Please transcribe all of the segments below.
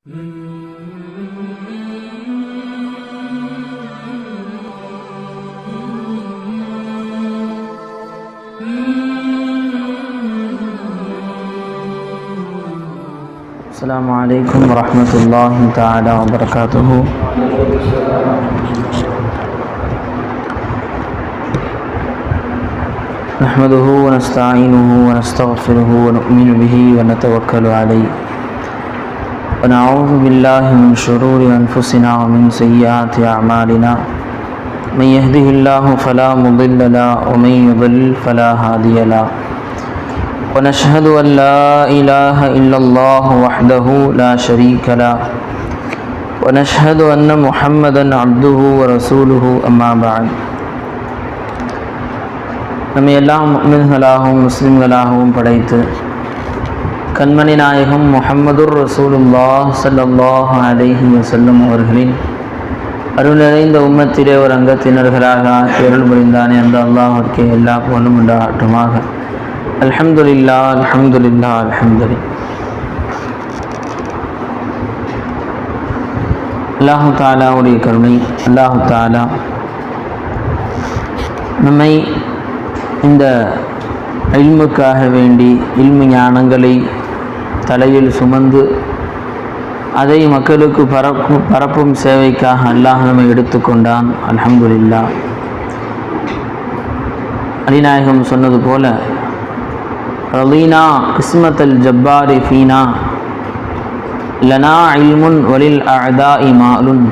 السلام عليكم ورحمة الله تعالى وبركاته. نحمده ونستعينه ونستغفره ونؤمن به ونتوكل عليه ونعوذ بالله من شرور أنفسنا ومن سيئات أعمالنا. من يهده الله فلا مضل له ومن يضلل فلا هادي له. ونشهد أن لا إله إلا الله وحده لا شريك له ونشهد أن محمدا عبده ورسوله. أما بعد. நம்மை எல்லாம் முஃமின்களாகவும் முஸ்லிம்களாகவும் படைத்து கண்மணி நாயகம் முஹம்மதுர் ரசூலுல்லாஹ் ஸல்லல்லாஹு அலைஹி வஸல்லம் அவர்களின் அருள் நிறைந்த உம்மத்திலே ஒரு அங்கத்தினர்களாக அருள் புரிந்தானே அந்த அல்லாஹ்விற்கு எல்லா புகழும் உண்டாகட்டுமாக. அல்ஹம்துலில்லாஹ் அல்ஹம்துலில்லாஹ் அல்ஹம்துலில்லாஹ். அல்லாஹு தஆலாவுடைய கருணை, அல்லாஹு தஆலா நம்மை இந்த இல்முக்காக வேண்டி இல்மு ஞானங்களை தலையில் சுமந்து அதை மக்களுக்கு பரப்பும் சேவைக்காக அல்லாஹ் நம்மை எடுத்துக்கொண்டான். அல்ஹம்துலில்லாஹ். அலிநாயகம் சொன்னது போல, ரலீனா கிஸ்மத்தல் ஜப்பாரி ஃபீனா லனா இல்முன் வலில் அஅதாஇ மாலுன்.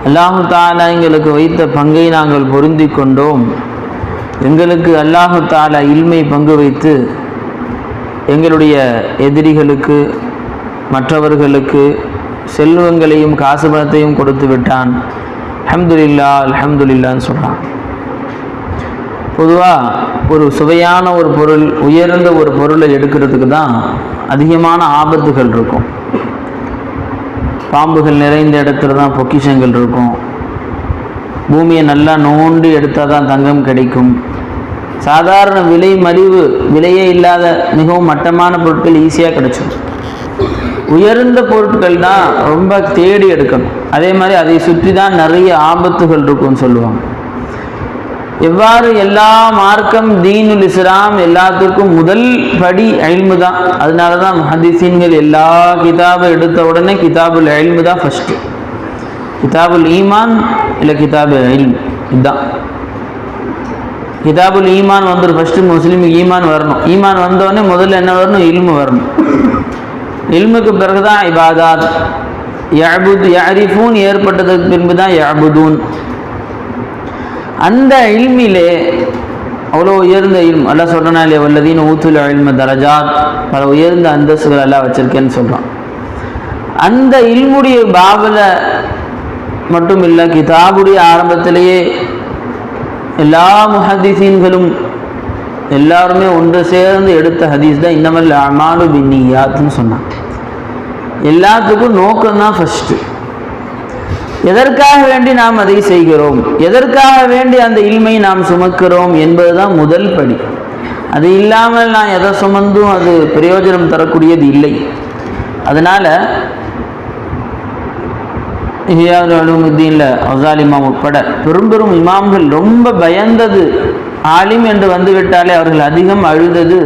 அல்லாஹு தஆலா எங்களுக்கு வைத்த பங்கை நாங்கள் பொருந்தி கொண்டோம். எங்களுக்கு அல்லாஹு தஆலா இல்மை பங்கு வைத்து எங்களுடைய எதிரிகளுக்கு மற்றவர்களுக்கு செல்வங்களையும் காசு பணத்தையும் கொடுத்து விட்டான். அல்ஹம்துலில்லாஹ் அல்ஹம்துலில்லாஹ்னு சொல்கிறான். பொதுவாக ஒரு சுவையான ஒரு பொருள், உயர்ந்த ஒரு பொருளை எடுக்கிறதுக்கு தான் அதிகமான ஆபத்துகள் இருக்கும். பாம்புகள் நிறைந்த இடத்துல தான் பொக்கிஷங்கள் இருக்கும். பூமியை நல்லா நோண்டி எடுத்தால் தான் தங்கம் கிடைக்கும். சாதாரண விலையே இல்லாத மிகவும் மட்டமான பொருட்கள் ஈஸியாக கிடைச்சிடும். உயர்ந்த பொருட்கள் தான் ரொம்ப தேடி எடுக்கணும். அதே மாதிரி அதை சுற்றி தான் நிறைய ஆபத்துகள் இருக்கும்னு சொல்லுவாங்க. எவ்வாறு எல்லா மார்க்கம் தீனுல் இஸ்லாம் எல்லாத்துக்கும் முதல் படி இல்மு தான். அதனால தான் முஹத்திஸீன்கள் எல்லா கிதாபை எடுத்த உடனே கிதாபுல் இல்மு தான் ஃபஸ்ட்டு. கிதாபுல் ஈமான் இல்லை கிதாபு இல்ம், இதுதான். கிதாபுல் ஈமான் வந்துடும். ஃபஸ்ட்டு முஸ்லீமுக்கு ஈமான் வரணும். ஈமான் வந்தோடனே முதல்ல என்ன வரணும்? இல்மு வரணும். இல்முக்கு பிறகு தான் இபாதாத். யஅரிஃபூன் ஏற்பட்டதுக்கு பின்பு தான் யஅபுதூன். அந்த இல்மிலே அவ்வளோ உயர்ந்த இல்ம் அல்லாஹ் சொல்கிறனா இல்லையா, வல்லதீன ஊத்துல் இல்ம தரஜாத், பல உயர்ந்த அந்தஸ்துகள் எல்லாம் வச்சிருக்கேன்னு சொல்கிறான். அந்த இல்முடைய பாபில் மட்டும் இல்லை, கிதாபுடைய ஆரம்பத்திலேயே எல்லா முஹத்திஸீன்களும் எல்லாருமே ஒன்று சேர்ந்து எடுத்த ஹதீஸ் தான் இன்னமல் அமாலு பின்னியாத்னு சொன்னான். எல்லாத்துக்கும் நோக்கம்தான் ஃபஸ்ட்டு. எதற்காக வேண்டி நாம் அதை செய்கிறோம், எதற்காக வேண்டி அந்த இல்மை நாம் சுமக்கிறோம் என்பதுதான் முதல் படி. அது இல்லாமல் நான் எதை சுமந்தும் அது பிரயோஜனம் தரக்கூடியது இல்லை. அதனால் இஹ்யாஉல்-உலூமுத்தீன்ல கஸாலி இமாம் உட்பட பெரும் இமாம்கள் ரொம்ப பயந்தது, ஆலிம் என்று வந்துவிட்டாலே அவர்கள் அதிகம் அழுதது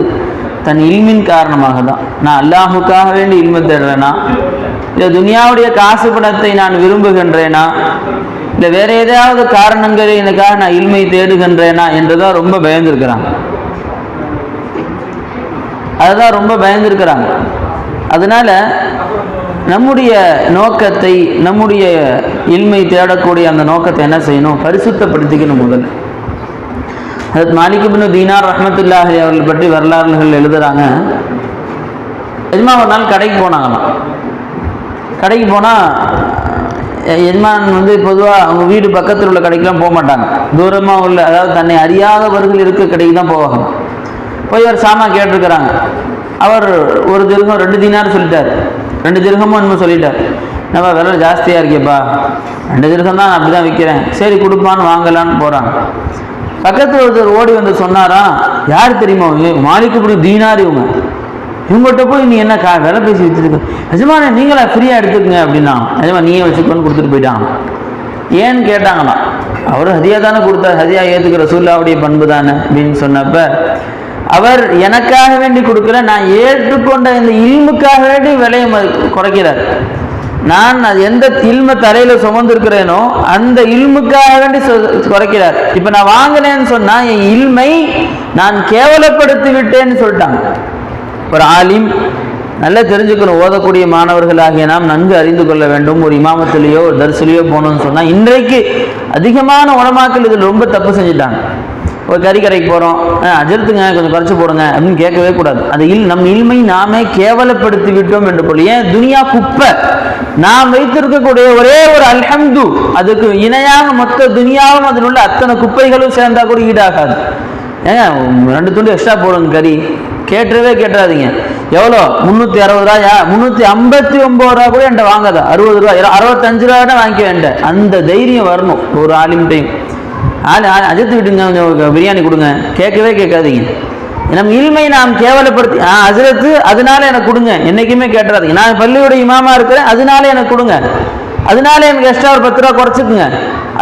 தன் இல்மின் காரணமாக தான். நான் அல்லாஹுக்காக வேண்டி இல்மை தேடுறேனா, இல்லை துனியாவுடைய காசு பணத்தை நான் விரும்புகின்றேனா, இல்லை வேற ஏதாவது காரணங்களுக்காக நான் இல்மை தேடுகின்றேனா என்றுதான் ரொம்ப பயந்துருக்கிறாங்க. அதுதான் ரொம்ப பயந்துருக்கிறாங்க. அதனால நம்முடைய நோக்கத்தை, நம்முடைய இல்மை தேடக்கூடிய அந்த நோக்கத்தை என்ன செய்யணும்? பரிசுத்தப்படுத்திக்கணும். முதல் ஹஜ்ரத் மாலிக் இப்னு தீனார் ரஹ்மத்துல்லாஹி அவர்கள் பற்றி வரலாறுகள் எழுதுகிறாங்க. எஜ்மான் ஒரு நாள் கடைக்கு போனாங்களாம். கடைக்கு போனால் எஜ்மான் பொதுவாக அவங்க வீடு பக்கத்தில் உள்ள கடைக்கெலாம் போக மாட்டாங்க. தூரமாக உள்ள, அதாவது தன்னை அறியாதவர்கள் இருக்க கடைக்கு தான் போவாங்க. போய் ஒரு சாமான் கேட்டிருக்கிறாங்க. அவர் ஒரு திர்ஹம் 2 தீனார் சொல்லிட்டார். 2 திர்ஹமும் இன்னும் சொல்லிட்டார். நம்ம விலை ஜாஸ்தியாக இருக்கேப்பா, 2 திர்ஹம் தான், அப்படி தான் விற்கிறேன், சரி கொடுப்பான்னு வாங்கலான்னு போகிறாங்க. பக்கத்தில் ஒருத்தர் ஓடி வந்து சொன்னாராம், யார் தெரியுமா? மாலிக் இப்னு தீனார். இவங்க இவங்ககிட்ட போய் நீ என்ன வேலை பேசி வச்சுருக்க, எஜமானே நீங்களா ஃப்ரீயாக எடுத்துக்கங்க அப்படின்னா, எஜமா நீயே வச்சுக்கோன்னு கொடுத்துட்டு போயிட்டான். ஏன்னு கேட்டாங்களாம். அவர் ஹதியா தானே கொடுத்தார், ஹதியா ஏற்றுக்கிற ரசூலுல்லாஹ்வுடைய பண்பு தானே அப்படின்னு சொன்னப்ப, அவர் எனக்காக வேண்டி கொடுக்கல, நான் ஏற்றுக்கொண்ட இந்த இல்முக்காக வேண்டி விலையை குறைக்கிறார். நான் அது எந்த இல்ம தலையில சுமந்திருக்கிறேனோ அந்த இல்முக்காக வேண்டி குறைக்கிறார். இப்ப நான் வாங்கினேன்னு சொன்னா என் இல்மை நான் கேவலப்படுத்தி விட்டேன்னு சொல்லிட்டாங்க. ஒரு ஆலிம் நல்லா தெரிஞ்சுக்கணும். ஓதக்கூடிய மாணவர்களாகிய நாம் நன்கு அறிந்து கொள்ள வேண்டும். ஒரு இமாமத்திலேயோ ஒரு தரிசிலையோ போகணும்னு சொன்னா இன்றைக்கு அதிகமான உலமாக்கள் இதில் ரொம்ப தப்பு செஞ்சுட்டாங்க. ஒரு கறிக்கரைக்கு போகிறோம், அஜர்த்துங்க கொஞ்சம் குறைச்சி போடுங்க அப்படின்னு கேட்கவே கூடாது. அது நம் இல்மை நாமே கேவலப்படுத்தி விட்டோம் என்று போல. ஏன் துனியா குப்பை, நாம் வைத்திருக்கக்கூடிய ஒரே ஒரு அல்ஹம்து அதுக்கு இணையாக மொத்த துனியாவும் அதில் உள்ள அத்தனை குப்பைகளும் சேர்ந்தா கூட ஈடாகாது. ஏங்க 2 துண்டு எக்ஸ்ட்ரா போடுங்க கறி, கேட்டுறாதீங்க. எவ்வளோ 360 ரூபாயா, 359 ரூபா கூட என்கிட்ட வாங்காதா, 60 ரூபா 65 ரூபா தான் வாங்கிக்க வேண்டேன். அந்த தைரியம் வரணும் ஒரு ஆலிம் டைம். அஜத்து விட்டுங்க கொஞ்சம் பிரியாணி கொடுங்க, கேட்கவே கேட்காதீங்க. நம்ம இல்மை நாம் கேவலப்படுத்தி அஜரத்து அதனால எனக்கு கொடுங்க என்னைக்குமே கேட்டுறாதீங்க. நான் பள்ளியோட இமாமா இருக்கிறேன் அதனால எனக்கு கொடுங்க, அதனால எனக்கு எக்ஸ்ட்ரா ஒரு 10 ரூபா குறைச்சிக்குங்க,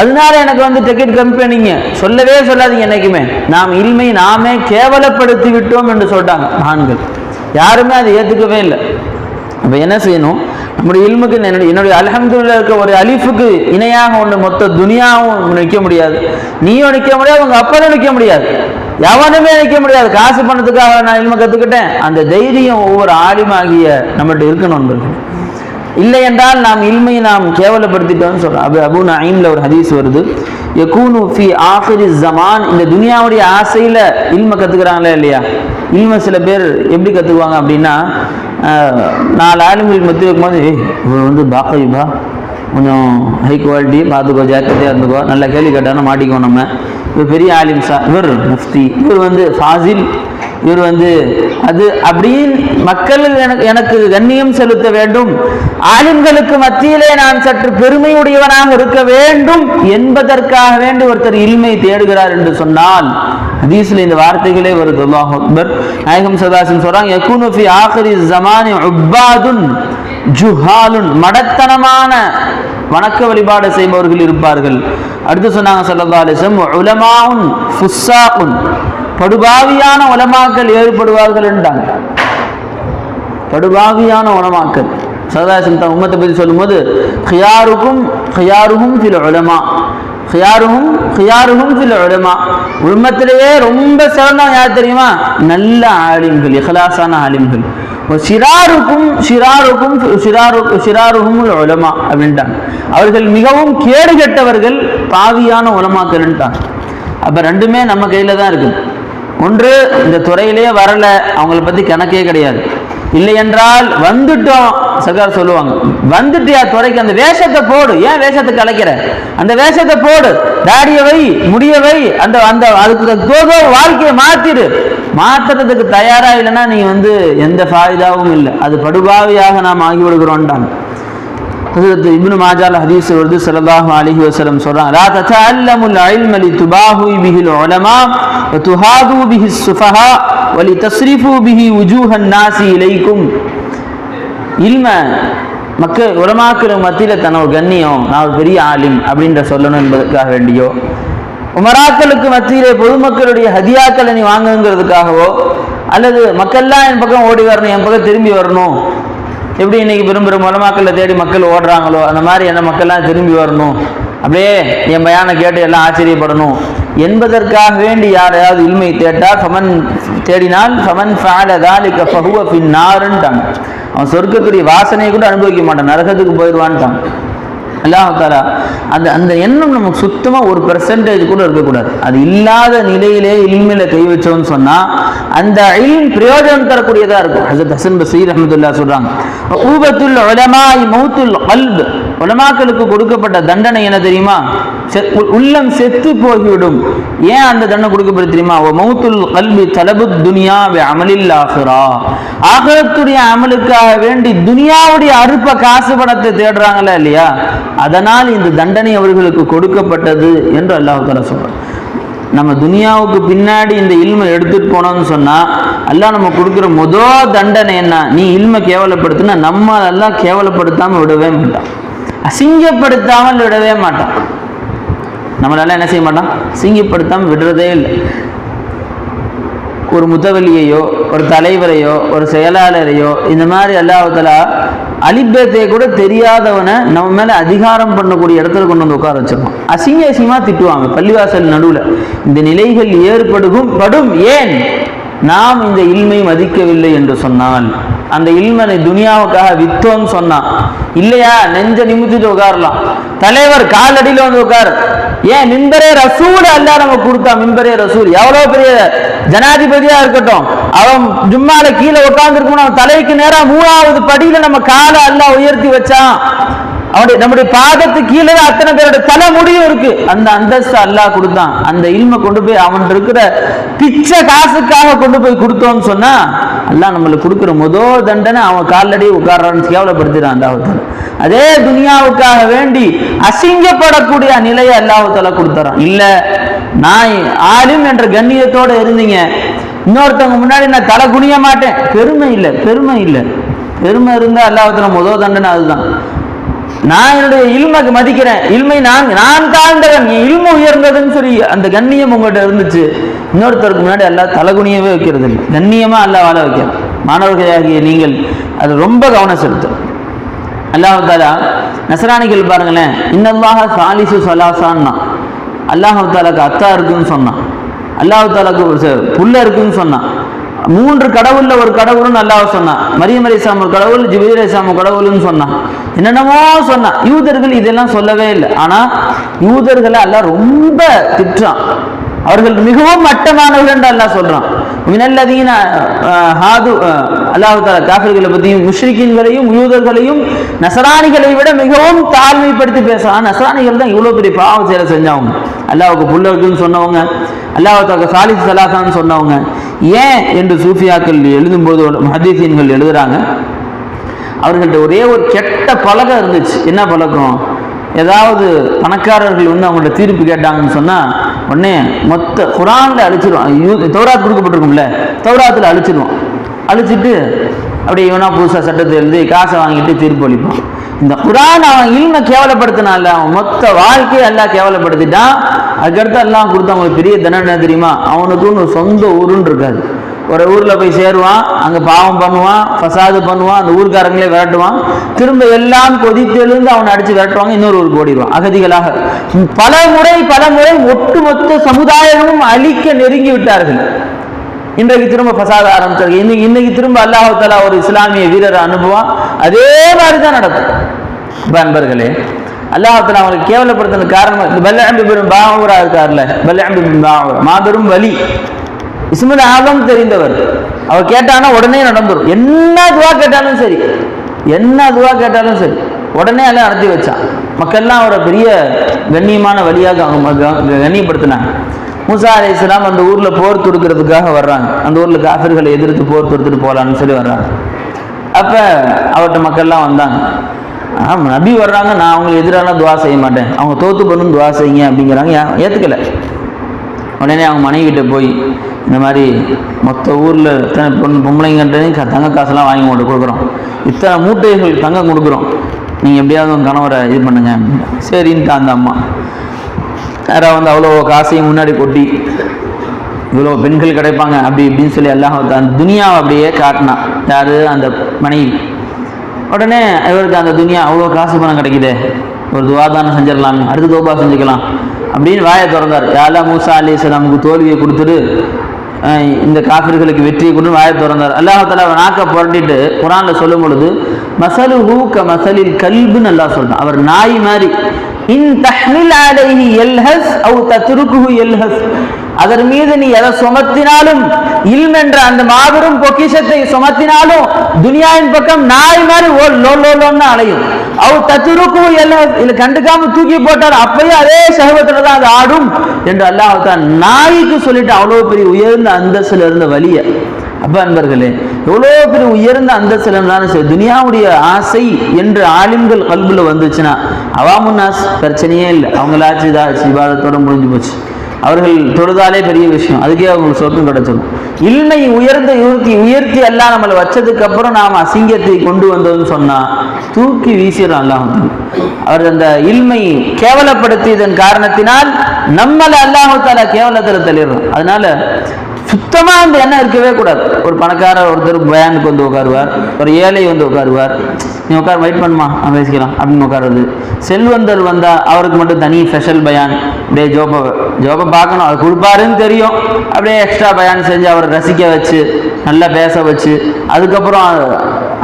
அதனால எனக்கு வந்து டிக்கெட் கம்பெனிங்க சொல்லவே சொல்லாதீங்க என்னைக்குமே. நாம் இல்மை நாமே கேவலப்படுத்தி விட்டோம் என்று சொல்லிட்டாங்க மகான்கள். யாருமே அதை ஏற்றுக்கவே இல்லை. அப்போ என்ன செய்யணும், நம்முடைய இல்முக்கு என்னுடைய அல்ஹம்துலில்லாஹ் இருக்க ஒரு அலிஃபுக்கு இணையாக ஒன்று மொத்த துனியாவும் நிற்க முடியாது, நீயும் நிற்க முடியாது, உங்க அப்பனும் நிற்க முடியாது, எவனுமே நிற்க முடியாது. காசு பணத்துக்காக நான் இல்ம கற்றுக்கிட்டேன், அந்த தைரியம் ஒவ்வொரு ஆலிமாகிய நம்மகிட்ட இருக்கணும் நண்பர்கள். இல்லை என்றால் நாம் இல்மையை நாம் கேவலப்படுத்திட்டோம்னு சொல்றோம். அபு நஈம்ல ஒரு ஹதீஸ் வருது, யகூனு ஃபி ஆஃபிரி ஸமான், இந்த துனியாவுடைய ஆசையில இல்ம கத்துக்கிறாங்களே இல்லையா. இல்ம சில பேர் எப்படி கத்துக்குவாங்க அப்படின்னா, 4 ஆலிம்கள் மத்திய இருக்கும்போது இவர் வந்து பாக்கைபா கொஞ்சம் ஹை குவாலிட்டி பார்த்துக்கோ, ஜாக்கிரதையாக இருந்துக்கோ, நல்ல கேள்வி கேட்டாலும் மாட்டிக்கோ, நம்ம இவர் பெரிய ஆலிம் சார், இவர் முஃப்தி, இவர் வந்து ஃபாசில், இவர் வந்து அது அப்படின்னு மக்கள் எனக்கு கண்ணியம் செலுத்த வேண்டும், ஆலிம்களுக்கு மத்தியிலே நான் சற்று பெருமையுடையவனாக இருக்க வேண்டும் என்பதற்காக வேண்டி ஒருத்தர் இல்மை தேடுகிறார் என்று சொன்னால் ஹதீஸ்ல இந்த வார்த்தைகளே வருது. அல்லாஹ் அக்பர். நாயகம் ஸல்லல்லாஹு சொல்றாங்க, யகூனு ஃபி ஆகிரி ஸமானி உப்பாதுன் ஜுஹாலுன், மடத்தனமான வணக்க வழிபாடு செய்பவர்கள் இருப்பார்கள். அடுத்து சொன்னாங்க ஸல்லல்லாஹு அலைஹி வஸல்லம், உலமாஉன் ஃபுஸ்ஸாகுன், படுபாவியான உலமாக்கள் ஏற்படுவார்கள் என்றாங்க. படுபாவியான உலமாக்கள் சதாசன் தன் உம்மத்தை பற்றி சொல்லும்போது, ஹியாருஹும் ஃபில் உலமா, ஹியாருஹும் ஃபில் உலமா, உம்மத்திலேயே ரொம்ப சிறந்தவங்க யார் தெரியுமா, நல்ல ஆலிம்கள், இஹ்லாஸான ஆலிம்கள். ஷிராருஹும் உலமா அப்படின்ட்டாங்க. அவர்கள் மிகவும் கேடு கெட்டவர்கள், பாவியான உலமாக்கள்ன்ட்டாங்க. அப்ப ரெண்டுமே நம்ம கையில தான் இருக்கு. ஒன்று, இந்த துறையிலே வரல, அவங்கள பத்தி கணக்கே கிடையாது. இல்லை என்றால் வந்துட்டோம், சர்க்கார் சொல்லுவாங்க, வந்துட்டியா துறைக்கு, அந்த வேஷத்தை போடு, ஏன் வேஷத்தை கலைக்கிற, அந்த வேஷத்தை போடு, தாடியை வை, முடியவை, அந்த அந்த அதுக்கு வாழ்க்கையை மாத்துறதுக்கு தயாரா இல்லைன்னா நீ வந்து எந்த ஃபாயிதாவும் இல்லை, அது படுபாவியாக நாம் ஆகிவிடுகிறோம்டாங்க. ஹஜ்ரத் இப்னு மாஜால ஹதீஸ் வருது, ஸல்லல்லாஹு அலைஹி வஸல்லம் சொல்றாங்க, லா ததஅல்லமுல் இல்ம லிதுபாஹு பிஹில் உலமா வ துஹாது பிஹிஸ் சுஃபஹா வ லிதஸ்ரிஃபு பிஹி வுஜூஹன் நாஸி இலைக்கும். இல்ம மக்கள் உலமாக்கள் மத்தியில் தன்னோட கண்ணியம், நான் ஒரு பெரிய ஆலிம் அப்படின்ற சொல்லணும் என்பதற்காக வேண்டியோ, உமராக்களுக்கு மத்தியிலே பொதுமக்களுடைய ஹதியாக்களை நீ வாங்குங்கிறதுக்காகவோ, அல்லது மக்கள்லாம் என் பக்கம் ஓடி வரணும், என் பக்கம் திரும்பி வரணும், எப்படி இன்னைக்கு பெரும் உலமாக்களை தேடி மக்கள் ஓடுறாங்களோ அந்த மாதிரி என்ன மக்கள்லாம் திரும்பி வரணும், அப்படியே என் பயானை கேட்டு எல்லாம் ஆச்சரியப்படணும் என்பதற்காக வேண்டி யாரையாவது இல்மை தேடினால் ஃபமன் ஃபஅல ذلك فهو في النار, அவன் சொர்க்கத்துடைய வாசனையை கூட அனுபவிக்க மாட்டான், நரகத்துக்கு போயிடுவான்ட்டான். அல்லாஹ் தஆலா அந்த எண்ணம் நமக்கு சுத்தமா 1% கூட இருக்கக்கூடாது. அது இல்லாத நிலையிலே இல்மில கை வச்சோம்னு சொன்னா அந்த இல்ம் பிரயோஜனம் தரக்கூடியதா இருக்கும். ஹஜ்ரத் ஹஸன் பஸ்ரி ரஹ்மத்துல்லாஹி சொல்றாங்க, உபத்துல் உலமாஇ மௌத்துல் கல்ப், உலமாக்களுக்கு கொடுக்கப்பட்ட தண்டனை என்ன தெரியுமா, உள்ளம் செத்து போய்விடும். ஏன் அந்த தண்டனை கொடுக்கப்படும் தெரியுமா, மௌத்துல் கல்பி தலபுத் துனியா பி அமலில் ஆஹிரா, ஆகிரத்துடைய அமலுக்காக வேண்டி துனியாவுடைய அறுப்ப காசு பணத்தை தேடுறாங்களா இல்லையா, அதனால் இந்த தண்டனை அவர்களுக்கு கொடுக்கப்பட்டது என்று அல்லாஹ் தஆலா சொல்றார். நம்ம துனியாவுக்கு பின்னாடி இந்த இல்மை எடுத்துட்டு போனோம்னு சொன்னா அல்லாஹ் நம்ம கொடுக்குற முதல் தண்டனை என்ன? நீ இல்மை கேவலப்படுத்தினா நம்ம எல்லாம் கேவலப்படுத்தாம விடவே மாட்டான், அசிங்கப்படுத்தாமல் விடவே மாட்டான். நம்மளால என்ன செய்ய மாட்டான்? அசிங்கப்படுத்தாமல் விடுறதே இல்லை. ஒரு முத்தவலியையோ ஒரு தலைவரையோ ஒரு செயலாளரையோ இந்த மாதிரி அல்லாஹ் தஆலா அலிபேத்தையை கூட தெரியாதவனை நம்ம மேலே அதிகாரம் பண்ணக்கூடிய இடத்துல கொண்டு வந்து உட்கார வச்சிருக்கோம். அசிங்கமாக திட்டுவாங்க பள்ளிவாசல் நடுவில். இந்த நிலைகள் ஏற்படும். ஏன்? நாம் இந்த இல்மை மதிக்கவில்லை என்று சொன்னால், அந்த இல்மனை துனியாவுக்காக வித்தோன்னு சொன்னா இல்லையா, நெஞ்ச நிமித்திட்டு உட்காரலாம். தலைவர் காலடியில் வந்து உட்காரு. ஏன்? மிம்பரே ரசூல் அல்லாஹ் நம்ம கொடுத்தா. மிம்பரே ரசூல் எவ்வளவு பெரிய ஜனாதிபதியா இருக்கட்டும், அவன் ஜும்மால கீழே உட்கார்ந்து இருக்கணும், அவன் தலைக்கு நேரா 3வது படியில நம்ம காலை அல்லாஹ் உயர்த்தி வச்சான். நம்முடைய பாதத்துக்கு கீழே அத்தனை பேரோட தலை முடியும் இருக்கு. அந்த அந்தஸ்து அல்லாஹ் கொடுத்தான். அந்த இல்மை கொண்டு போய் அவன் இருக்கிற பிச்சை காசுக்காக கொண்டு போய் கொடுத்தோம்னு சொன்னா அல்லாஹ் நம்மளுக்கு கொடுக்குற முதல் தண்டனை அவன் காலடி உட்கார்றான்னு கேவலப்படுத்திடான் அல்லாஹ். அதே துனியாவுக்காக வேண்டி அசிங்கப்படக்கூடிய நிலையை அல்லாஹ் தஆலா கொடுத்துறான். இல்ல நான் ஆலிம் என்ற கண்ணியத்தோட இருந்தீங்க, இன்னொருத்தவங்க முன்னாடி நான் தலை குனிய மாட்டேன், பெருமை இல்லை. பெருமை இருந்தா அல்லாஹ் தஆலா முதல் தண்டனை அதுதான். நான் என்னுடைய இல்மைக்கு மதிக்கிறேன், இல்மை நான் தாழ்ந்தவன், இல்மு உயர்ந்ததுன்னு சொல்லி அந்த கண்ணியம் உங்கள்கிட்ட இருந்துச்சு. இன்னொருத்தருக்கு முன்னாடி அல்லாஹ் தலகுனியவே வைக்கிறது இல்லை, கண்ணியமா அல்லாஹ் வாழ வைக்கிறான். மாணவர்களாகிய நீங்கள் அது ரொம்ப கவனம் செலுத்தும். அல்லாஹ் தஆலா நஸ்ரானிகள் பாருங்களேன், இன்னல்லாஹ சாலிசு ஸலாஸான்னா அல்லாஹ் தஆலாக்கு அத்தா இருக்குன்னு சொன்னான், அல்லாஹ் தஆலாக்கு புள்ள இருக்குன்னு சொன்னான், 3 கடவுள்ல ஒரு கடவுள்னு அல்லாஹ் சொன்னான், மரியம் அலைஹிஸ்ஸலாம் ஒரு கடவுள், ஜிப்ரீல் அலைஹிஸ்ஸலாம் கடவுள்னு சொன்னான், என்னென்னமோ சொன்னான். யூதர்கள் இதெல்லாம் சொல்லவே இல்லை. ஆனா யூதர்களை அல்லாஹ் ரொம்ப திட்டுறான். அவர்கள் மிகவும் மட்டமானவர்கள் என்று அல்லாஹ் சொல்றான். மினல்லதீன ஹாது அல்லாஹ் தஆலா காஃபிர்களை பற்றியும் முஷ்ரிக்கீன்களையும் யூதர்களையும் நசராணிகளை விட மிகவும் தாழ்மைப்படுத்தி பேசுறான். நசராணிகள் தான் இவ்வளோ பெரிய பாவ செயலை செஞ்சவங்க. அல்லாஹ்வுக்கு புள்ள இருக்குன்னு சொன்னவங்க, அல்லாஹ் தஆலா சாலிஸ் ஸலாஸான்னு சொன்னவங்க. ஏன் என்று சூஃபியாக்கள் எழுதும்போது முஹத்திஸீன்கள் எழுதுறாங்க, அவர்கள்ட்ட ஒரே ஒரு கெட்ட பழக்கம் இருந்துச்சு. என்ன பழக்கம்? ஏதாவது பணக்காரர்கள் வந்து அவங்கள்ட்ட தீர்ப்பு கேட்டாங்கன்னு சொன்னா உடனே மொத்த குரான்ல அழிச்சிருவான். தௌராத் கொடுக்கப்பட்டிருக்கும்ல, தௌராத்தில் அழிச்சிட்டு அப்படியே இவனா புதுசாக சட்டத்தை எழுதி காசை வாங்கிட்டு தீர்ப்பு அளிப்பான். இந்த குரான் அவன் இல்மை கேவலப்படுத்தினால அவன் மொத்த வாழ்க்கையை எல்லாம் கேவலப்படுத்திட்டான். அதுக்கடுத்து எல்லாம் கொடுத்து அவங்களுக்கு பெரிய தண்டனை தெரியுமா? அவனுக்குன்னு ஒரு சொந்த ஊருன்னு இருக்காது. ஒரு ஊரில் போய் சேருவான், அங்கே பாவம் பண்ணுவான், ஃபசாது பண்ணுவான், அந்த ஊர்க்காரங்களே விரட்டுவான், திரும்ப எல்லாம் கொதித்தெழுந்து அவனை அடித்து விரட்டுவாங்க, இன்னொரு ஊருக்கு ஓடிடுவான் அகதிகளாக. பல முறை ஒட்டுமொத்த சமுதாயமும் அழிக்க நெருங்கி விட்டார்கள். இன்றைக்கு திரும்ப ஃபசாத ஆரம்பிச்சார்கள். இன்னைக்கு திரும்ப அல்லாஹ் தஆலா ஒரு இஸ்லாமிய வீரரை அனுப்புவான், அதே மாதிரி தான் நடக்கும். நண்பர்களே, அல்லாஹ் தஆலா அவங்களுக்கு கேவலப்படுத்தின காரணம் பல்அம் இப்னு பாஊரா இருக்கார்ல, பல்அம் இப்னு பாஊரா மாபெரும் வலி, இஸ்முல் ஆலம் தெரிந்தவர். அவர் கேட்டானா உடனே நடந்துடும். என்ன துவா கேட்டாலும் சரி உடனே எல்லாம் நடத்தி வச்சான். மக்கள்லாம் அவரை பெரிய கண்ணியமான வழியாக அவங்க கண்ணியப்படுத்தினாங்க. மூசா அலைஹிஸ்ஸலாம் அந்த ஊர்ல போர் தொடுக்கிறதுக்காக வர்றாங்க. அந்த ஊர்ல காஃபிர்களை எதிர்த்து போர் தொடுத்துட்டு போகலான்னு சொல்லி வர்றாங்க. அப்ப அவர்கிட்ட மக்கள்லாம் வந்தாங்க. நபி வர்றாங்க, நான் அவங்களுக்கு எதிராலாம் துவா செய்ய மாட்டேன், அவங்க தோத்து பண்ணணும் துவா செய்யுங்க அப்படிங்கிறாங்க. ஏற்றுக்கலை. உடனே அவங்க மனைவிகிட்ட போய் இந்த மாதிரி மொத்த ஊரில் இத்தனை பொம்பளைங்கன்ட்டு தங்க காசெல்லாம் வாங்கி கொண்டு கொடுக்குறோம், இத்தனை மூட்டைகள் தங்கம் கொடுக்குறோம், நீங்கள் எப்படியாவது உங்கள் கணவரை இது பண்ணுங்க. சரின்ட்டு அந்த அம்மா யாராவது வந்து அவ்வளோ காசையும் முன்னாடி கொட்டி இவ்வளோ பெண்கள் கிடைப்பாங்க அப்படி இப்படின்னு சொல்லி எல்லாம் அந்த துனியாவை அப்படியே காட்டினான். யார்? அந்த மனைவி. உடனே இவருக்கு அந்த துனியா அவ்வளோ காசு பணம் கிடைக்குது, ஒரு துவாதானம் செஞ்சிடலாமே, அடுத்து தோபா செஞ்சுக்கலாம் அப்படின்னு வாயை திறந்தார். யாரெல்லாம் மூசா அலைஹிஸ்ஸலாமுக்கு தோல்வியை கொடுத்துட்டு இந்த காஃபிர்களுக்கு வெற்றியை கொண்டு வாயை திறந்தார். அல்லாஹ் தஆலா நாக்க புரட்டிட்டு குர்ஆன்ல சொல்லும் பொழுது மஸலுஹு கமஸலில் கல்புன்னு அல்லாஹ் சொல்றான். அவர் நாய் மாதிரி. இன் தஹ்மில் அலைஹி யல்ஹஸ் அவ் தத்ருகுஹு யல்ஹஸ், அதன் மீது நீ எதை சுமத்தினாலும், இல்ம் என்ற அந்த மாபெரும் பொக்கிஷத்தை சுமத்தினாலும் துனியாவின் பக்கம் நாய் மாதிரி லோன்னு அலையும். அவ் தத்ருகுஹு யல்ஹஸ், இல்ல கண்டுக்காம தூக்கி போட்டார் அப்பயே அதே ஷஹவத்துல தான் அது ஆடும் என்று அல்லாஹ் தான் நாய்க்கு சொல்லிட்டு அவ்வளவு பெரிய உயர்ந்த அந்தஸ்துல இருந்த வலிய. அப்ப அன்பர்களே, எவ்வளோ பெரிய உயர்ந்த அந்தஸ்துல இருந்தாலும் சரி, துனியாவுடைய ஆசை என்று ஆலிம்கள் கல்புல வந்துச்சுன்னா அவாமுன்னாஸ் பிரச்சனையே இல்லை, அவங்களாச்சு இதாச்சு இபாதத்தோட முடிஞ்சு போச்சு. அவர்கள் தொழுதாலே பெரிய விஷயம், அதுக்கே அவங்களுக்கு சொர்க்கம் கிடைச்சிடும். இல்மை உயர்த்தி எல்லாம் நம்மளை வச்சதுக்கு அப்புறம் நாம் அசிங்கத்தை கொண்டு வந்தோம்னு சொன்னா தூக்கி வீசிடும் அல்லாஹ். அவர் அந்த இல்மை கேவலப்படுத்தியதன் காரணத்தினால் நம்மளை அல்லாஹ் தஆலா கேவலத்தில் தள்ளிடுறோம். அதனால சுத்தமா அந்த எண்ணம் இருக்கவே கூடாது. ஒரு பணக்காரர் ஒருத்தர் பயானுக்கு வந்து உட்காருவார், ஒரு ஏழை வந்து உட்காருவார், நீ உட்கார் வெயிட் பண்ணுமா நான் பேசிக்கலாம் அப்படின்னு உட்காருது. செல்வந்தர் வந்தா அவருக்கு மட்டும் தனி ஸ்பெஷல் பயான், அப்படியே ஜோபை பார்க்கணும், அவர் கொடுப்பாருன்னு தெரியும், அப்படியே எக்ஸ்ட்ரா பயான் செஞ்சு அவரை ரசிக்க வச்சு நல்லா பேச வச்சு, அதுக்கப்புறம்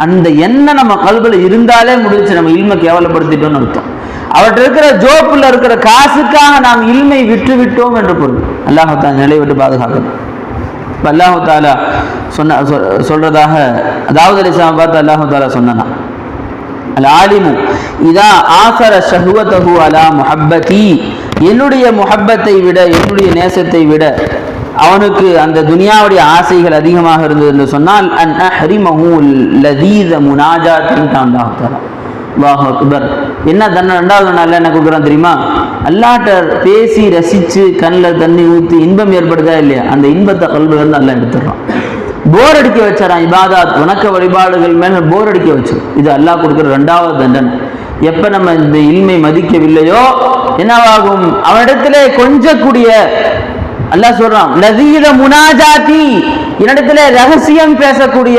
அந்த எண்ணம் நம்ம கல்வில இருந்தாலே முடிச்சு நம்ம இல்மை கேவலப்படுத்திட்டோம்னு அர்த்தம். அவர்கிட்ட இருக்கிற ஜோப்புல இருக்கிற காசுக்காக நாம் இல்மை விட்டு விட்டோம் என்று பொருள். அல்லாஹ் தஆலா நிலை விட்டு பாதுகாக்கணும். அல்லாஹ் தஆலா சொல்றதாக தாவூத் அலைஹிஸ்ஸலாம் பார்த்து அல்லாஹ் தஆலா சொன்னானா, அல் ஆலிமு இதா ஆஸர ஷஹ்வதஹு அலா முஹப்பதி, என்னுடைய முஹப்பத்தை விட என்னுடைய நேசத்தை விட அவனுக்கு அந்த துனியாவுடைய ஆசைகள் அதிகமாக இருந்தது என்று சொன்னால் அன் அஹ்ரிமஹு லதீஸ முனாஜாத்தின் அல்லாஹ் தஆலா. அல்லாஹு அக்பர். என்ன தன்னை 2வது நாள்ல என்ன கொடுக்குறான் தெரியுமா? அல்லாஹ்ட்ட பேசி ரசிச்சு கண்ணில் தண்ணி ஊற்றி இன்பம் ஏற்படுதா இல்லையா, அந்த இன்பத்தை கல்வில இருந்து அல்லாஹ் எடுத்துடுறான். போர் அடிக்க வச்சாரான் இபாதத் வணக்க வழிபாடுகள் மேல போர் அடிக்க வச்சு. இது அல்லாஹ் கொடுக்குற 2வது தண்டனை. எப்ப நம்ம இந்த இல்மை மதிக்கவில்லையோ என்னவாகும்? அவனிடத்திலே கொஞ்சக்கூடிய அல்லாஹ் சொல்றான் லதீத முனாஜாதி, என்னிடத்துல ரகசியம் பேசக்கூடிய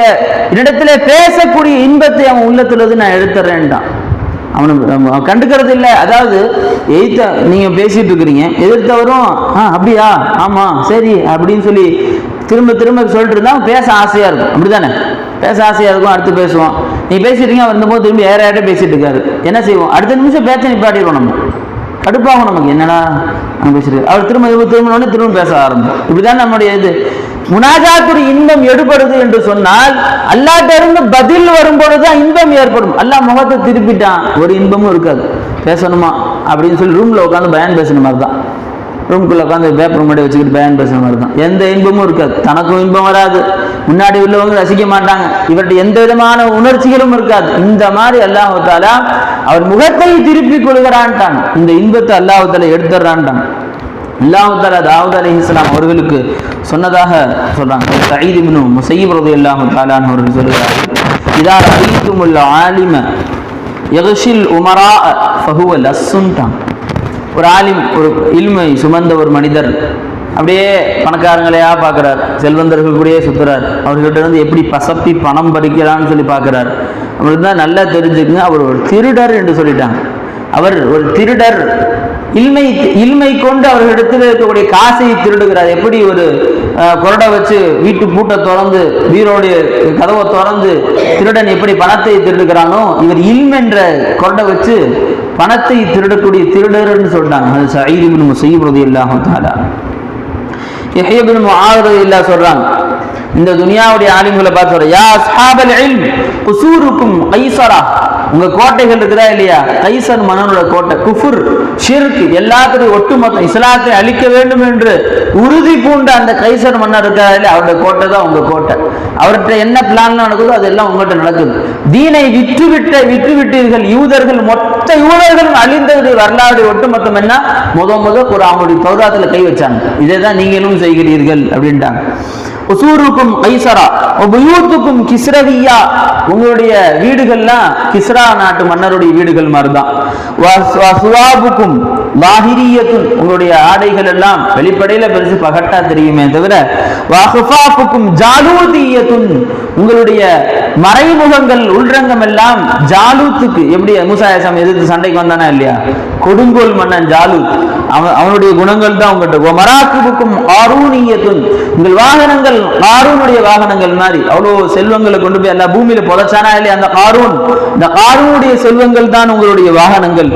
என்னிடத்துல பேசக்கூடிய இன்பத்தை அவன் உள்ளத்துல நான் எடுத்துறேன்டான். அவனு கண்டுக்கிறது இல்லை. அதாவது நீங்க பேசிட்டு இருக்கிறீங்க, எதிர்த்தவரும் அப்படியா ஆமா சரி அப்படின்னு சொல்லி திரும்ப திரும்ப சொல்லிட்டு இருந்தா பேச ஆசையா இருக்கும். அப்படித்தானே? பேச ஆசையா இருக்கும், அடுத்து பேசுவோம். நீ பேசிட்டீங்க, வந்தபோது திரும்பி ஏற பேசிட்டு இருக்காரு, என்ன செய்வோம்? அடுத்த நிமிஷம் பேச்ச நிப்பாட்டிடுவோம். நம்ம கடுப்பாகும், நமக்கு என்னடா பேசிட்டு அவர் திரும்ப பேச ஆரம்பிக்கும். இப்படிதான் நம்முடைய இது முனாஜாத்துடைய இன்பம் எடுபடுது என்று சொன்னால் அல்லாஹ்ட்ட இருந்து பதில் வரும்பொழுதுதான் இன்பம் ஏற்படும். அல்லாஹ் முகத்தை திருப்பிட்டான், ஒரு இன்பமும் இருக்காது. பேசணுமா அப்படின்னு சொல்லி ரூம்ல உட்காந்து பயான் பேசுன மாதிரி தான், ரூம்குள்ள உட்காந்து பேப்பர் முன்னாடி வச்சுக்கிட்டு பயான் பேசுன மாதிரி தான். எந்த இன்பமும் இருக்காது, தனக்கும் இன்பம் வராது, முன்னாடி உள்ளவங்க ரசிக்க மாட்டாங்க, இவர்கிட்ட எந்த விதமான உணர்ச்சிகளும் இருக்காது. இந்த மாதிரி அல்லாஹ் தஆலா அவர் முகத்தை திருப்பி கொள்கிறான்ட்டான், இந்த இன்பத்தை அல்லாஹ் தஆலா எடுத்துறான்ட்டான். அல்லாஹ் தஆலா தாவூத் அலைஹிஸ்ஸலாம் அவர்களுக்கு சொன்னதாக சொல்றாங்க. சயீத் இப்னு முஸையிப் ரலியல்லாஹு தஆலா அன்ஹு அவர்கள் சொல்கிறார்கள், இதா ரஅய்துமுல் ஆலிம யக்ஷில் உமரா ஃபஹுவ லஸ்ஸுன்டான். ஒரு ஆலிம், ஒரு இல்மை சுமந்த ஒரு மனிதர் அப்படியே பணக்காரங்களையா பார்க்குறார், செல்வந்தர்கள் கூடயே சுற்றுறார், அவர்கிட்ட இருந்து எப்படி பசப்பி பணம் பறிக்கிறான்னு சொல்லி பார்க்குறார். அவருக்கு தான் நல்லா தெரிஞ்சுக்குங்க, அவர் ஒரு திருடர் என்று சொல்லிட்டாங்க. அவர் ஒரு திருடர், இல்மை கொண்டு அவர்களிடத்தில் இருக்கக்கூடிய காசை திருடுகிறார். எப்படி ஒரு கொரடை வச்சு வீட்டு பூட்டை திறந்து வீரோடைய கதவை திறந்து திருடன் எப்படி பணத்தை திருடுகிறானோ, இவர் இல்மென்ற கொரடை வச்சு பணத்தை திருடக்கூடிய திருடர்னு சொல்றாங்க. அது சயீத் இப்னு முஸையிப் ரலியல்லாஹு தஆலா. யஹ்யா இப்னு முஆத் ரலியல்லாஹு சொல்றாங்க, இந்த துனியாவுடைய ஆலிம்களை பார்த்து சொல்ற, யா அஸ்ஹாபல் இல்ம் குசூருக்கும் கைஸரா, உங்க கோட்டைகள் இருக்குதா இல்லையா, கைசர் மன்னனோட கோட்டை, குஃபுர் ஷிர்க் எல்லாத்தையும் ஒட்டுமொத்த இஸ்லாத்தை அழிக்க வேண்டும் என்று உறுதி பூண்ட அந்த கைசர் மன்னர் இருக்கா இல்லையா, அவருடைய கோட்டை தான் உங்க கோட்டை. அவர்கிட்ட என்ன பிளான் நடக்குதோ அதெல்லாம் உங்கள்கிட்ட நடக்குது. தீனை விட்டுவிட்டீர்கள். யூதர்கள், மொத்த யூதர்களும் அழிந்ததுடைய வரலாறு ஒட்டுமொத்தம் என்ன, முத குர்ஆனுடைய தௌராத்துல கை வச்சாங்க. இதே தான் நீங்களும் செய்கிறீர்கள் அப்படின்ட்டாங்க. உசூருக்கும் கைசரா உபயூத்துக்கும் கிஸ்ரவியா, உங்களுடைய வீடுகள்லாம் கிஸ்ரா நாட்டு மன்னருடைய வீடுகள் மாதிரிதான். வசுவாபுக்கும் லாஹிரியத்துன், உங்களுடைய ஆடைகள் எல்லாம் வெளிப்படையில பெருசு பகட்டா தெரியுமே தவிர, வஹஃபாஃபுக்கும் ஜாலூதியத்துன், உங்களுடைய மறைமுகங்கள் உள்ரங்கம் எல்லாம் ஜாலூத்துக்கு, எப்படி மூசா அலைஹிஸ்ஸலாம் எதிர்த்து சண்டைக்கு வந்தானா இல்லையா, கொடுங்கோல் மன்னன் ஜாலூத், அவனுடைய குணங்கள் தான் உங்கள்கிட்ட. மராக்கிபுக்கும் ஆரூனியத்துன், உங்கள் வாகனங்கள் காரூனுடைய வாகனங்கள் மாதிரி, அவ்வளோ செல்வங்களை கொண்டு போய் எல்லா பூமியில புதைச்சானா இல்லையா அந்த காரூன், இந்த காரூனுடைய செல்வங்கள் தான் உங்களுடைய வாகனங்கள்.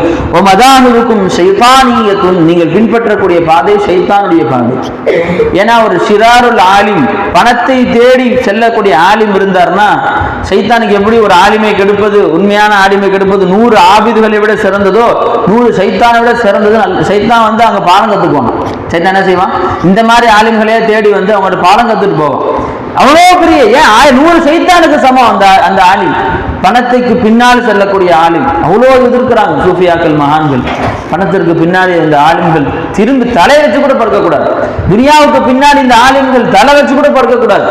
மதாஹிருக்கும் ஷைத்தானியத்துன், நீங்கள் பின்பற்றக்கூடிய பாதை ஷைத்தானுடைய பாதை. ஏன்னா ஒரு ஷிராருல் ஆலிம், பணத்தை தேடி செல்லக்கூடிய ஆலிம் இருந்தார்னா, ஷைத்தானுக்கு எப்படி ஒரு ஆலிமை கெடுப்பது, உண்மையான ஆலிமை கெடுப்பது 100 ஆபிதுகளை விட சிறந்ததோ, 100 ஷைத்தானை விட சிறந்தது. ஷைத்தான் வந்து அங்க பாடம் கத்துக்குவான். சைத்தான் என்ன செய்வான், இந்த மாதிரி ஆலிம்களையே தேடி வந்து அவங்களோட பாடம் கத்துட்டு போவான். அவ்வளோ பெரிய, ஏன் 100 சைத்தானுக்கு சமம் அந்த ஆலிம், பணத்துக்கு பின்னால் செல்லக்கூடிய ஆலிம். அவ்வளோ எதிர்க்கிறாங்க சூஃபியாக்கள் மகான்கள். பணத்திற்கு பின்னாடி இந்த ஆலிம்கள் திரும்பி தலை வச்சு கூட பறக்கக்கூடாது. துனியாவுக்கு பின்னாடி இந்த ஆலிம்கள் தலை வச்சு கூட பறக்கக்கூடாது.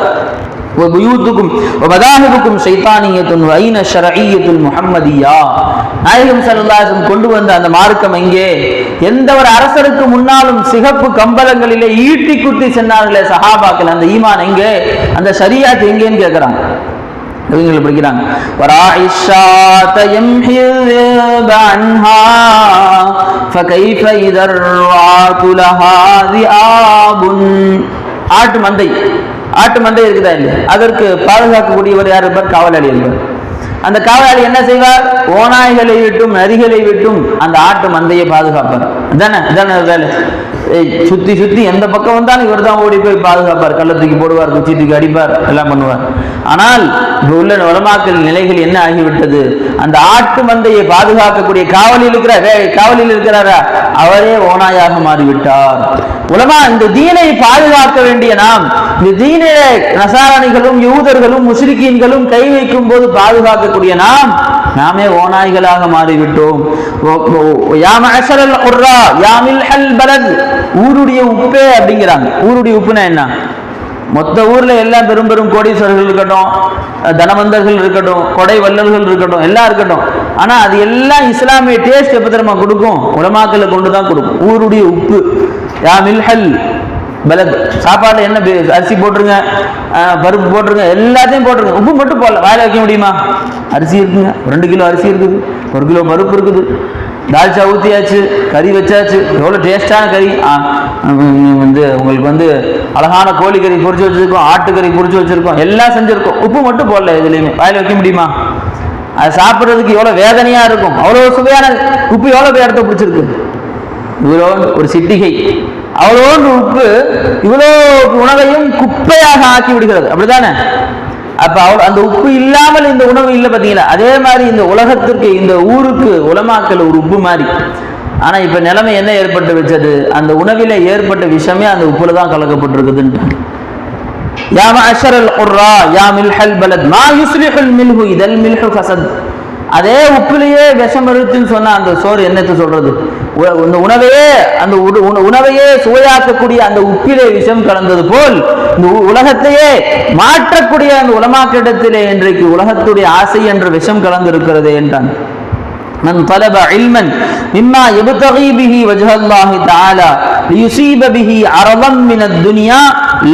நாயகம் ஸல்லல்லாஹு அலைஹி வஸல்லம் கொண்டு வந்த அந்த மார்க்கம் எங்கே? எந்த ஒரு அரசருக்கு முன்னாலும் சிகப்பு கம்பளங்களிலே ஈட்டி குத்தி சென்றார்களே சஹாபாக்கள், அந்த ஈமான் எங்கே? அந்த ஷரியத் எங்கேன்னு கேட்கிறாங்க. இவங்க படிக்கிறாங்க, ஆட்டு மந்தை இருக்குதா இல்லையா, அதற்கு பாதுகாக்கக்கூடியவர் யார் இருப்பார்? காவலாளி இருப்பார். அந்த காவலாளி என்ன செய்வார்? ஓநாய்களை விட்டும் நரிகளை விட்டும் அந்த ஆட்டு மந்தையை பாதுகாப்பார். அதானே வேலை. சுத்தி சுத்தி எந்த பக்கம் வந்தாலும் இவர் தான் ஓடி போய் பாதுகாப்பார். கள்ளத்துக்கு போடுவார், குச்சித்துக்கு அடிப்பார், எல்லாம் பண்ணுவார். ஆனால் இப்போ உள்ள உலமாக்கள் நிலைகள் என்ன ஆகிவிட்டது? அந்த ஆட்டு மந்தையை பாதுகாக்கக்கூடிய காவலில் இருக்கிறாரா, அவரே ஓநாயாக மாறிவிட்டார். உலமா இந்த தீனை பாதுகாக்க வேண்டிய நாம், இந்த தீனிலே நசாரணிகளும் யூதர்களும் முஸ்லிக்கீன்களும் கை வைக்கும் போது பாதுகாக்கக்கூடிய நாமே ஓநாய்களாக மாறிவிட்டோம். ஊருடைய உப்பே அப்படிங்கிறாங்க. ஊருடைய உப்புனா என்ன? மொத்த ஊர்ல எல்லாம் பெரும் பெரும் கோடீஸ்வரர்கள் இருக்கட்டும், தனவந்தர்கள் இருக்கட்டும், கொடை வல்லல்கள் இருக்கட்டும், எல்லாம் இருக்கட்டும். ஆனா அது எல்லாம் இஸ்லாமிய டேஸ்ட் எப்ப தெரியுமா கொடுக்கும்? உலமாக்களை கொண்டுதான் கொடுக்கும். ஊருடைய உப்பு, யா மில்ஹல் பலத். சாப்பாடுல என்ன அரிசி போட்டுருங்க, பருப்பு போட்டுருங்க, எல்லாத்தையும் போட்டுருங்க, உப்பு மட்டும் போடல. வாயில வைக்க முடியுமா? அரிசி இருக்குங்க, 2 கிலோ அரிசி இருக்குது, 1 கிலோ பருப்பு இருக்குது, தால்ச்சா ஊற்றியாச்சு, கறி வச்சாச்சு, எவ்வளோ டேஸ்டான கறி. உங்களுக்கு அழகான கோழி கறி பொரிச்சு வச்சிருக்கோம், ஆட்டுக்கறி பொரிச்சு வச்சிருக்கோம், எல்லாம் செஞ்சிருக்கோம், உப்பு மட்டும் போடல. இதுலையுமே வாயில வைக்க முடியுமா? அது சாப்பிட்றதுக்கு எவ்வளோ வேதனையா இருக்கும். அவ்வளோ சுவையான உப்பு எவ்வளோ பேர் இடத்த பிடிச்சிருக்கு? இவ்வளோ ஒரு சிட்டிகை, அவ்வளோன்று உப்பு இவ்வளோ உணவையும் குப்பையாக ஆக்கி விடுகிறது. அப்படித்தானே? அப்ப அந்த உப்பு இல்லாமல் இந்த உணவு இல்லை, பார்த்தீங்களா? அதே மாதிரி இந்த உலகத்திற்கு, இந்த ஊருக்கு உலமாக்கல் ஒரு உப்பு மாதிரி. ஆனா இப்ப நிலைமை என்ன ஏற்பட்டு வச்சது? அந்த உணவில ஏற்பட்ட விஷயமே அந்த உப்புல தான் கலக்கப்பட்டிருக்குதுன்னு. யா மஅஷரல் குர்ரா யா மில்ஹல் பலத் மா யுஸ்லிஹுல் மில்ஹு இதல் மில்ஹு ஃபஸத். அதே உப்பிலேயே விஷம் இருக்குன்னு சொன்னா அந்த சோறு என்னத்தை சொல்றது? இந்த உணவையே சுவையாக்கக்கூடிய அந்த உப்பிலே விஷம் கலந்தது போல் இந்த உலகத்தையே மாற்றக்கூடிய அந்த உலமாக்கிடத்திலே இன்றைக்கு உலகத்துடைய ஆசை என்ற விஷம் கலந்து இருக்கிறது என்றான். من طلب علما مما يبتغي به وجه الله تعالى ليصيب به عرضا من الدنيا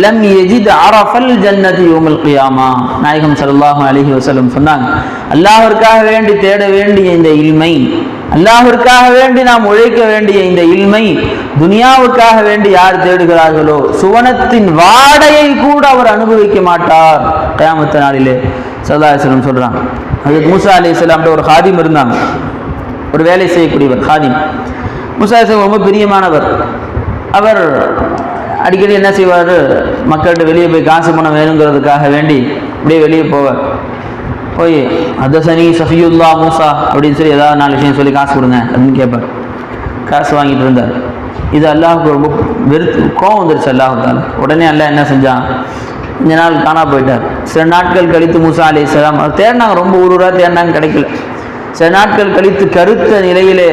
لم يجد عرف الجنة يوم القيامة. நாயகம் ஸல்லல்லாஹு அலைஹி வஸல்லம் சொன்னாங்க, அல்லாஹ்விற்காக வேண்டி தேட வேண்டிய இந்த இல்மை, அல்லாஹ்விற்காக வேண்டி நாம் உழைக்க வேண்டிய இந்த இல்மை துனியாவுக்காக வேண்டி யார் தேடுகிறார்களோ சுவனத்தின் வாடையை கூட அவர் அனுபவிக்க மாட்டார் கியாமத் நாளிலே. ஸல்லல்லாஹு அலைஹி வஸல்லம் சொல்றாங்க. ஹஜ்ரத் மூசா அலைஹிஸ்ஸலாம் ஒரு காதிம் இருந்தாங்க, ஒரு வேலை செய்யக்கூடியவர் காதிம். மூசா அலைஹிஸ்ஸலாம் ரொம்ப பிரியமானவர். அவர் அடிக்கடி என்ன செய்வார்? மக்கள்கிட்ட வெளியே போய் காசு பணம் வேணுங்கிறதுக்காக வேண்டி அப்படியே வெளியே போவார். போய் ஹதஸனி சஃபியுல்லா மூசா அப்படின்னு சொல்லி ஏதாவது 4 விஷயம் சொல்லி காசு கொடுங்க அப்படின்னு கேட்பார். காசு வாங்கிட்டு இருந்தார். இது அல்லாஹுக்கு ரொம்ப கோவம் வந்துருச்சு அல்லாஹுக்கால. உடனே அல்லாஹ் என்ன செஞ்சான்? கொஞ்ச நாள் காணா போயிட்டார். சில நாட்கள் கழித்து மூசா அலைஹிஸ்ஸலாம் அவர் தேடினாங்க, ரொம்ப ஊரூரா தேடினாங்க, கிடைக்கல. சில நாட்கள் கழித்து கருத்த நிலையிலே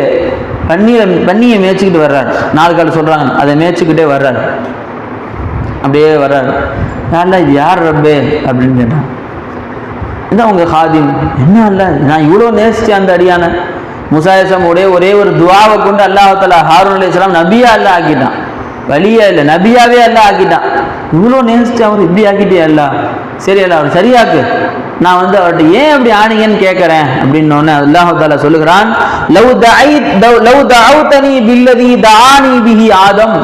பன்னியை மேய்ச்சிக்கிட்டு வர்றாரு. 4 கால் சொல்றாங்க, அதை மேய்ச்சிக்கிட்டே வர்றாரு. அப்படியே வர்றாரு. இது யார் ரப்பே அப்படின்னு கேட்டான். இதான் உங்க ஹாதிம். என்ன அல்ல, நான் இவ்வளோ நேசிச்சேன் அந்த அடியான மூசா அலைஹிஸ்ஸலாம் ஒரே ஒரு துஆவை கொண்டு அல்லாஹ் தஆலா ஹாரூன் அலைஹிஸ்ஸலாம் நபியா அல்லாஹ் ஆக்கிட்டான். வலியா இல்லை, நபியாவே அல்லாஹ் ஆக்கிட்டான். இவ்வளோ நேசிச்சு அவர் இப்படி ஆக்கிட்டே அல்லாஹ். சரி அல்ல, அவர் சரியாக்கு, நான் அவர்கிட்ட ஏன் அப்படி ஆனீங்கன்னு கேட்கறேன் அப்படின்னு அல்லாஹ் தஆலா சொல்லுகிறான், லவ் தஅவுதனி பில்லதி தஆனி பிஹி ஆதம்.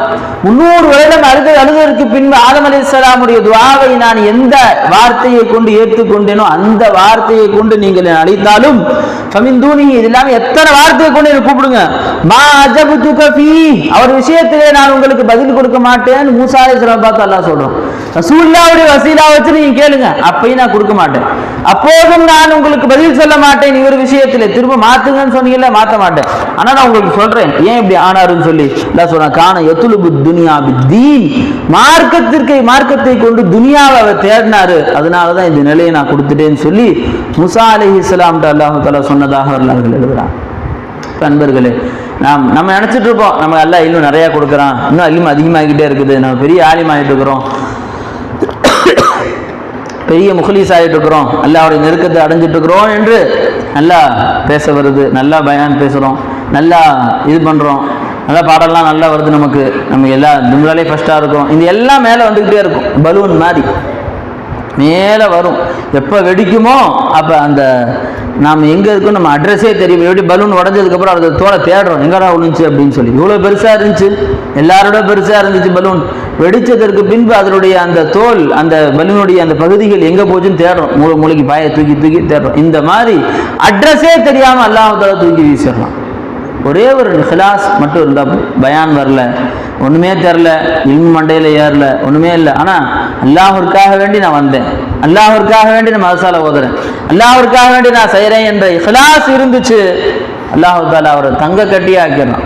300 வருடம் அழுதற்கு பின்பு ஆதம் அலைஹிஸ்ஸலாமுடைய துஆவை நான் எந்த வார்த்தையை கொண்டு ஏற்றுக்கொண்டேனோ அந்த வார்த்தையை கொண்டு நீங்கள் அழைத்தாலும் ஃபமின் தூனி, இதெல்லாம் எத்தனை வார்த்தையை கொண்டு என்ன கூப்பிடுங்க, மா அஜபுதுக ஃபீ, அவர் விஷயத்திலே நான் உங்களுக்கு பதில் கொடுக்க மாட்டேன்னு மூசா அலைஹிஸ்ஸலாம் பார்த்து அல்லாஹ் சொல்றோம். ரசூலுல்லாஹ்வுடைய வசீலா வச்சு நீங்க கேளுங்க, அப்பயும் நான் கொடுக்க மாட்டேன். அப்போதும் நான் உங்களுக்கு பதில் சொல்ல மாட்டேன் இவர் விஷயத்தில். திரும்ப மாத்துங்கன்னு சொன்னீங்கல்ல, மாற்ற மாட்டேன். ஆனா நான் உங்களுக்கு சொல்றேன் ஏன் இப்படி ஆனாருன்னு சொல்லி எல்லாம் சொல்றேன். காண யதுலுபு துனியா பித்தீன், மார்க்கத்தை கொண்டு துனியாவை அவர் தேடினாரு, அதனாலதான் இந்த நிலையை நான் கொடுத்துட்டேன்னு சொல்லி மூசா அலைஹிஸ்ஸலாம் அல்லாஹ் தஆலா சொன்னதாக வரலாறுகள் எழுதுறான். நண்பர்களே, நம்ம நினைச்சிட்டு இருப்போம் நம்ம அல்லாஹ் இன்னும் நிறைய கொடுக்குறான், இன்னும் அலிம் அதிகமாகிக்கிட்டே இருக்குது, நம்ம பெரிய ஆலிம் ஆகிட்டு இருக்கிறோம், பெரிய முஹ்லீஸ் ஆகிட்டு இருக்கிறோம், அல்லாஹ்வுடைய நெருக்கத்தை அடைஞ்சிட்டு இருக்கிறோம் என்று நல்லா பேச வருது, நல்லா பயான் பேசுகிறோம், நல்லா இது பண்ணுறோம், நல்லா பாடலாம் நல்லா வருது, நம்ம எல்லா தும்ராலே ஃபஸ்ட்டாக இருக்கும். இந்த எல்லாம் மேலே வந்துக்கிட்டே இருக்கும், பலூன் மாதிரி மேலே வரும். எப்போ வெடிக்குமோ அப்போ அந்த நாம் எங்கே இருக்கோம் நம்ம அட்ரஸே தெரியும். எப்படி பலூன் உடஞ்சதுக்கப்புறம் அதை தோலை தேடுறோம், எங்கடா விழுந்துச்சு அப்படின்னு சொல்லி. இவ்வளோ பெருசாக இருந்துச்சு, எல்லாரோட பெருசாக இருந்துச்சு பலூன். வெடித்ததற்கு பின்பு அதனுடைய அந்த தோல், அந்த பலூனுடைய அந்த பகுதிகள் எங்கே போச்சுன்னு தேடுறோம், மூளைக்கு பாயை தூக்கி தேடுறோம். இந்த மாதிரி அட்ரஸே தெரியாமல் அல்லாஹ் தஆலா தூக்கி வீசிடலாம். ஒரே ஒரு இஹ்லாஸ் மட்டும் இருந்தால் பயான் வரல, ஒன்றுமே தெரில, இல்மு மண்டையில் ஏறல, ஒன்றுமே இல்லை, ஆனால் அல்லாஹ்விற்காக வேண்டி நான் வந்தேன், அல்லாஹ்விற்காக வேண்டி நான் மதரசால ஓதுறேன், அல்லாஹ்விற்காக வேண்டி நான் செய்கிறேன் என்ற இஹ்லாஸ் இருந்துச்சு, அல்லாஹ் தஆலா அவரை தங்க கட்டியே ஆக்கிடலாம்.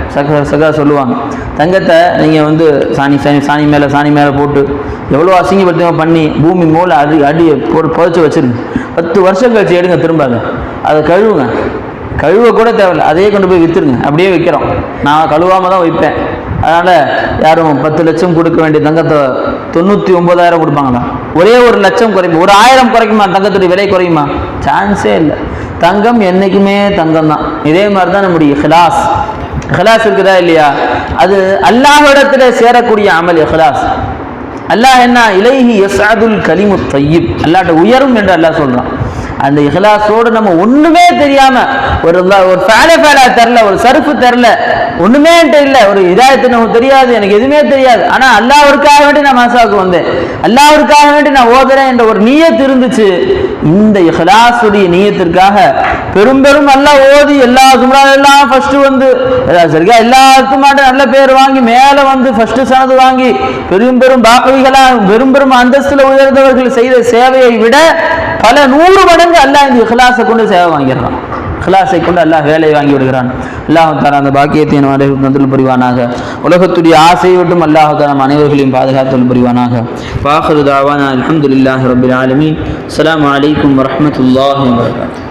சகா சொல்லுவாங்க, தங்கத்தை நீங்கள் சாணி மேலே போட்டு எவ்வளோ அசிங்கப்படுத்தமாக பண்ணி பூமி மூளை அடியை போட்டு புதைச்சி வச்சுருங்க, 10 வருஷம் கழிச்சு எடுங்க, திரும்ப அதை கழுவுங்க, கழுவ கூட தேவையில்லை, அதையே கொண்டு போய் விற்றுருங்க. அப்படியே வைக்கிறோம், நான் கழுவாமல் தான் வைப்பேன். அதனால் யாரும் 10 லட்சம் கொடுக்க வேண்டிய தங்கத்தை 99,000 கொடுப்பாங்களா? ஒரே 1 லட்சம் குறையுமா? ஒரு 1000 குறைக்குமா? தங்கத்துடைய விலை குறையுமா? சான்ஸே இல்லை. தங்கம் என்றைக்குமே தங்கம் தான். இதே மாதிரி தான் நம்முடைய இஹ்லாஸ் இருக்குதா இல்லையா? அது அல்லாஹ்விடத்தில் சேரக்கூடிய அமல் இஹ்லாஸ். அல்லாஹ் என்ன, இலைஹி யஸ்அதுல் கலிமு தய்யிப், அல்லாஹ்ட்ட உயரும் என்று அல்லாஹ் சொல்கிறான். அந்த இஹ்லாஸோடு நம்ம ஒண்ணுமே தெரியாம ஒரு ஃபேலா தெரில, ஒரு சர்ஃபு தெரில, ஒண்ணுமே இல்லை, ஒரு இதாயத்து நமக்கு தெரியாது, எனக்கு எதுவுமே தெரியாது, ஆனா அல்லாஹ்விற்காக வேண்டி நான் மசாவுக்கு வந்தேன், அல்லாஹ்விற்காக வேண்டி நான் ஓதுறேன் என்ற ஒரு நியத் இருந்துச்சு. இந்த இஹ்லாஸுடைய நியத்திற்காக பெரும் நல்லா ஓதி எல்லா எல்லாம் ஃபர்ஸ்ட் வந்து சரியா எல்லாருக்கும் நல்ல பேர் வாங்கி மேல வந்து ஃபர்ஸ்ட் சனது வாங்கி பெரும் பாக்கவிகளா பெரும் அந்தஸ்துல உயர்ந்தவர்கள் செய்த சேவையை விட பல 100 மடங்கு அல்லாஹ் இந்த இஹ்லாஸை கொண்டு சேவை வாங்கிடுறான். இஹ்லாஸை கொண்டு அல்லாஹ் வேலையை வாங்கி விடுகிறான். அல்லாஹ் தஆலா அந்த பாக்கியத்தை நம் புரிவானாக. உலகத்துடைய ஆசையை விட்டும் அல்லாஹ் தஆலா நம் அனைவர்களையும் பாதுகாத்தல் புரிவானாக. வாஹிரு தாவானா அல்ஹம்துலில்லாஹி ரப்பில் ஆலமீன். அஸ்ஸலாமு அலைக்கும் வரஹ்மத்துல்லாஹி வபரகாத்துஹு.